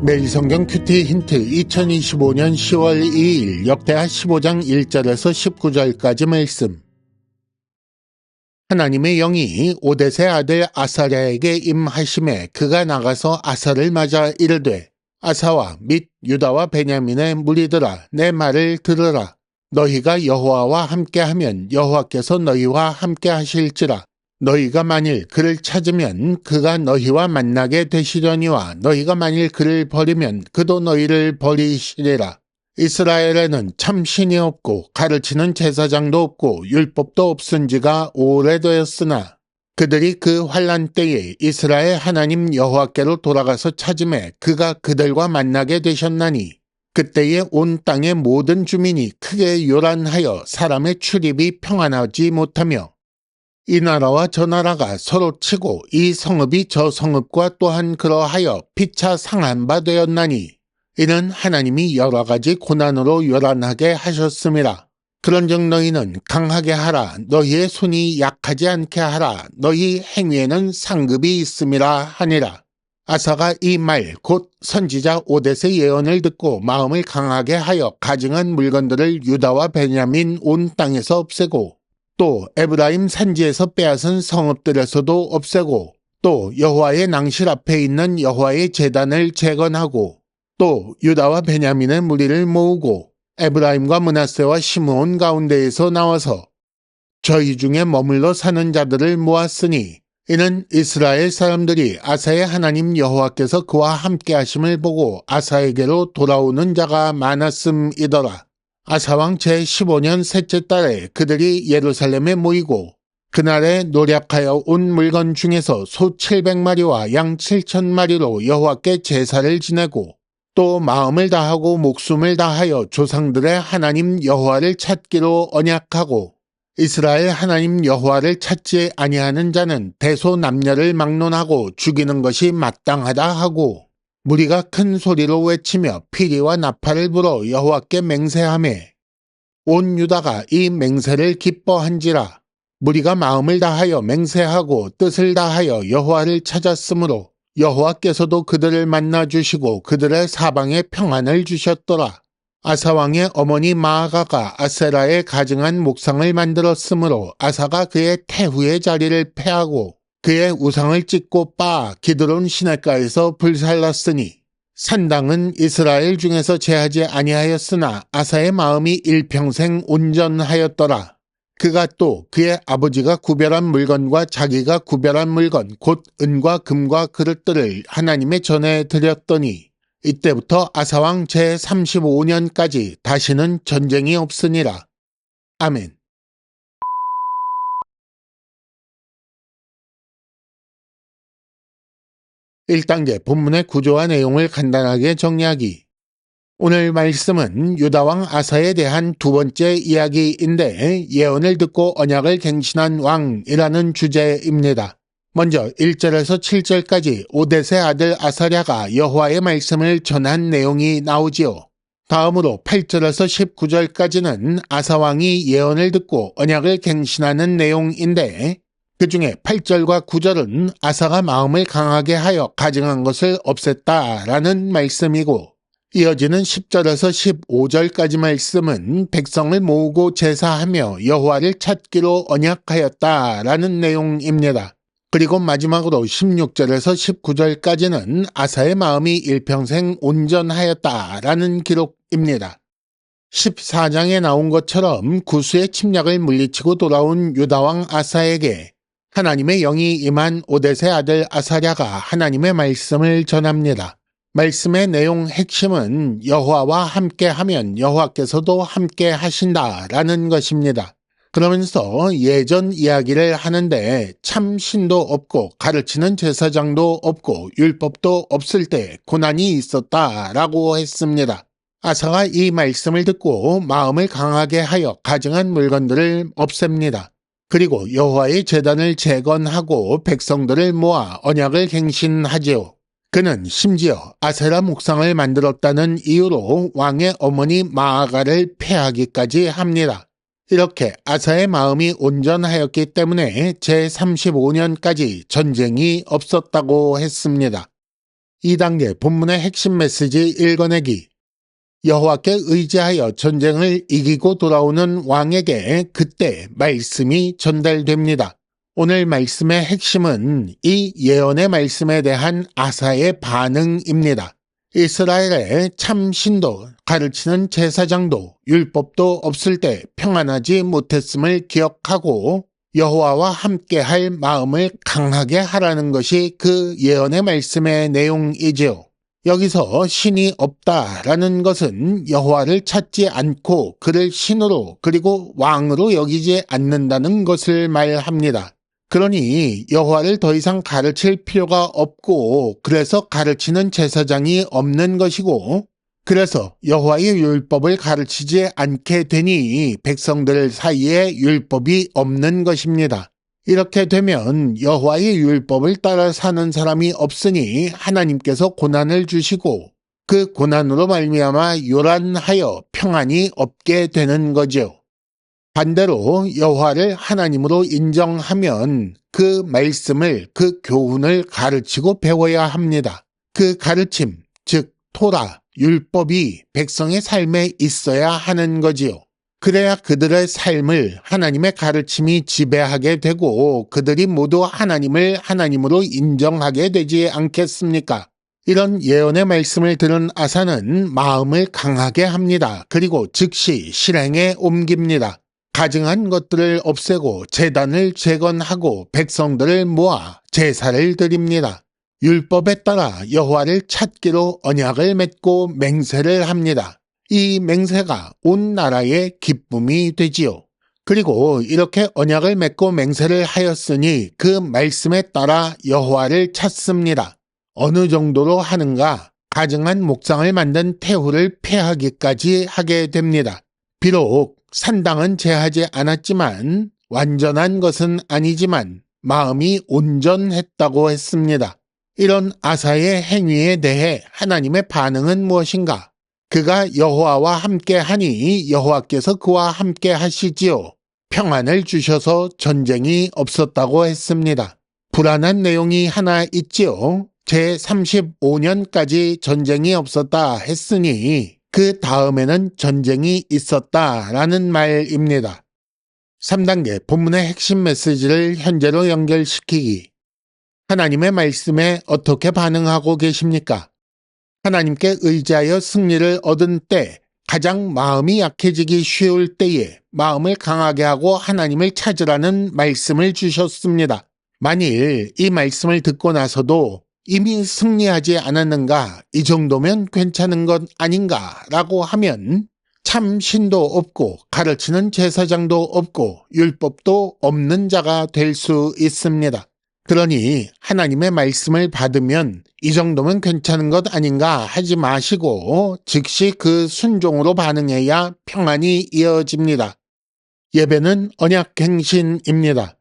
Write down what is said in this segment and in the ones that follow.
매일 성경 큐티 힌트 2025년 10월 2일 역대하 15장 1절에서 19절까지 말씀. 하나님의 영이 오뎃의 아들 아사랴에게 임하심에 그가 나가서 아사를 맞아 이르되 아사와 및 유다와 베냐민의 무리들아 내 말을 들으라. 너희가 여호와와 함께하면 여호와께서 너희와 함께하실지라. 너희가 만일 그를 찾으면 그가 너희와 만나게 되시려니와 너희가 만일 그를 버리면 그도 너희를 버리시리라. 이스라엘에는 참 신이 없고 가르치는 제사장도 없고 율법도 없은 지가 오래되었으나 그들이 그 환난 때에 이스라엘 하나님 여호와께로 돌아가서 찾음에 그가 그들과 만나게 되셨나니 그때에 온 땅의 모든 주민이 크게 요란하여 사람의 출입이 평안하지 못하며 이 나라와 저 나라가 서로 치고 이 성읍이 저 성읍과 또한 그러하여 피차 상한 바 되었나니 이는 하나님이 여러 가지 고난으로 요란하게 하셨음이라. 그런즉 너희는 강하게 하라. 너희의 손이 약하지 않게 하라. 너희 행위에는 상급이 있음이라 하니라. 아사가 이 말 곧 선지자 오뎃의 예언을 듣고 마음을 강하게 하여 가증한 물건들을 유다와 베냐민 온 땅에서 없애고 또 에브라임 산지에서 빼앗은 성읍들에서도 없애고 또 여호와의 낭실 앞에 있는 여호와의 제단을 재건하고 또 유다와 베냐민의 무리를 모으고 에브라임과 므낫세와 시므온 가운데에서 나와서 저희 중에 머물러 사는 자들을 모았으니 이는 이스라엘 사람들이 아사의 하나님 여호와께서 그와 함께 하심을 보고 아사에게로 돌아오는 자가 많았음이더라. 아사왕 제15년 셋째 달에 그들이 예루살렘에 모이고 그날에 노략하여 온 물건 중에서 소 700마리와 양 7,000마리로 여호와께 제사를 지내고 또 마음을 다하고 목숨을 다하여 조상들의 하나님 여호와를 찾기로 언약하고 이스라엘 하나님 여호와를 찾지 아니하는 자는 대소남녀를 막론하고 죽이는 것이 마땅하다 하고 무리가 큰 소리로 외치며 피리와 나팔을 불어 여호와께 맹세하매 온 유다가 이 맹세를 기뻐한지라. 무리가 마음을 다하여 맹세하고 뜻을 다하여 여호와를 찾았으므로 여호와께서도 그들을 만나 주시고 그들의 사방에 평안을 주셨더라. 아사왕의 어머니 마아가가 아세라에 가증한 목상을 만들었으므로 아사가 그의 태후의 자리를 패하고 그의 우상을 찢고 빻아 기드론 시냇가에서 불살랐으니 산당은 이스라엘 중에서 제하지 아니하였으나 아사의 마음이 일평생 온전하였더라. 그가 또 그의 아버지가 구별한 물건과 자기가 구별한 물건 곧 은과 금과 그릇들을 하나님의 전에 드렸더니 이때부터 아사왕 제35년까지 다시는 전쟁이 없으니라. 아멘. 1단계 본문의 구조와 내용을 간단하게 정리하기. 오늘 말씀은 유다왕 아사에 대한 두 번째 이야기인데 예언을 듣고 언약을 갱신한 왕이라는 주제입니다. 먼저 1절에서 7절까지 오뎃의 아들 아사랴가 여호와의 말씀을 전한 내용이 나오지요. 다음으로 8절에서 19절까지는 아사왕이 예언을 듣고 언약을 갱신하는 내용인데 그 중에 8절과 9절은 아사가 마음을 강하게 하여 가증한 것을 없앴다라는 말씀이고 이어지는 10절에서 15절까지 말씀은 백성을 모으고 제사하며 여호와를 찾기로 언약하였다라는 내용입니다. 그리고 마지막으로 16절에서 19절까지는 아사의 마음이 일평생 온전하였다라는 기록입니다. 14장에 나온 것처럼 구스의 침략을 물리치고 돌아온 유다왕 아사에게 하나님의 영이 임한 오뎃의 아들 아사랴가 하나님의 말씀을 전합니다. 말씀의 내용 핵심은 여호와와 함께하면 여호와께서도 함께 하신다라는 것입니다. 그러면서 예전 이야기를 하는데 참 신도 없고 가르치는 제사장도 없고 율법도 없을 때 고난이 있었다라고 했습니다. 아사가 이 말씀을 듣고 마음을 강하게 하여 가증한 물건들을 없앱니다. 그리고 여호와의 제단을 재건하고 백성들을 모아 언약을 갱신하지요. 그는 심지어 아세라 목상을 만들었다는 이유로 왕의 어머니 마아가를 폐하기까지 합니다. 이렇게 아사의 마음이 온전하였기 때문에 제35년까지 전쟁이 없었다고 했습니다. 2단계 본문의 핵심 메시지 읽어내기. 여호와께 의지하여 전쟁을 이기고 돌아오는 왕에게 그때 말씀이 전달됩니다. 오늘 말씀의 핵심은 이 예언의 말씀에 대한 아사의 반응입니다. 이스라엘의 참 신도, 가르치는 제사장도, 율법도 없을 때 평안하지 못했음을 기억하고 여호와와 함께할 마음을 강하게 하라는 것이 그 예언의 말씀의 내용이지요. 여기서 신이 없다라는 것은 여호와를 찾지 않고 그를 신으로 그리고 왕으로 여기지 않는다는 것을 말합니다. 그러니 여호와를 더 이상 가르칠 필요가 없고 그래서 가르치는 제사장이 없는 것이고 그래서 여호와의 율법을 가르치지 않게 되니 백성들 사이에 율법이 없는 것입니다. 이렇게 되면 여호와의 율법을 따라 사는 사람이 없으니 하나님께서 고난을 주시고 그 고난으로 말미암아 요란하여 평안이 없게 되는 거죠. 반대로 여호와를 하나님으로 인정하면 그 말씀을, 그 교훈을 가르치고 배워야 합니다. 그 가르침, 즉 토라, 율법이 백성의 삶에 있어야 하는 거지요. 그래야 그들의 삶을 하나님의 가르침이 지배하게 되고 그들이 모두 하나님을 하나님으로 인정하게 되지 않겠습니까? 이런 예언의 말씀을 들은 아사는 마음을 강하게 합니다. 그리고 즉시 실행에 옮깁니다. 가증한 것들을 없애고 제단을 재건하고 백성들을 모아 제사를 드립니다. 율법에 따라 여호와를 찾기로 언약을 맺고 맹세를 합니다. 이 맹세가 온 나라의 기쁨이 되지요. 그리고 이렇게 언약을 맺고 맹세를 하였으니 그 말씀에 따라 여호와를 찾습니다. 어느 정도로 하는가? 가증한 목상을 만든 태후를 폐하기까지 하게 됩니다. 비록 산당은 제하지 않았지만 완전한 것은 아니지만 마음이 온전했다고 했습니다. 이런 아사의 행위에 대해 하나님의 반응은 무엇인가? 그가 여호와와 함께하니 여호와께서 그와 함께 하시지요. 평안을 주셔서 전쟁이 없었다고 했습니다. 불안한 내용이 하나 있지요. 제35년까지 전쟁이 없었다 했으니 그 다음에는 전쟁이 있었다라는 말입니다. 3단계 본문의 핵심 메시지를 현재로 연결시키기. 하나님의 말씀에 어떻게 반응하고 계십니까? 하나님께 의지하여 승리를 얻은 때, 가장 마음이 약해지기 쉬울 때에 마음을 강하게 하고 하나님을 찾으라는 말씀을 주셨습니다. 만일 이 말씀을 듣고 나서도 이미 승리하지 않았는가, 이 정도면 괜찮은 것 아닌가 라고 하면 참 신도 없고 가르치는 제사장도 없고 율법도 없는 자가 될 수 있습니다. 그러니 하나님의 말씀을 받으면 이 정도면 괜찮은 것 아닌가 하지 마시고 즉시 그 순종으로 반응해야 평안이 이어집니다. 예배는 언약갱신입니다.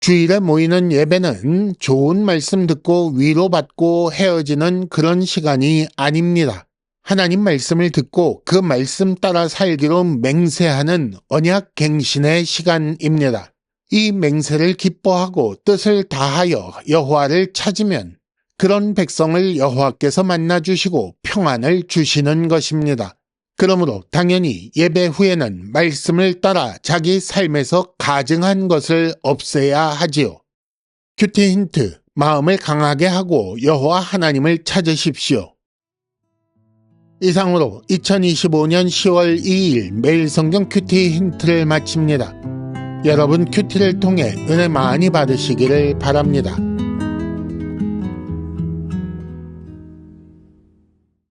주일에 모이는 예배는 좋은 말씀 듣고 위로받고 헤어지는 그런 시간이 아닙니다. 하나님 말씀을 듣고 그 말씀 따라 살기로 맹세하는 언약갱신의 시간입니다. 이 맹세를 기뻐하고 뜻을 다하여 여호와를 찾으면 그런 백성을 여호와께서 만나주시고 평안을 주시는 것입니다. 그러므로 당연히 예배 후에는 말씀을 따라 자기 삶에서 가증한 것을 없애야 하지요. 큐티 힌트, 마음을 강하게 하고 여호와 하나님을 찾으십시오. 이상으로 2025년 10월 2일 매일 성경 큐티 힌트를 마칩니다. 여러분 큐티를 통해 은혜 많이 받으시기를 바랍니다.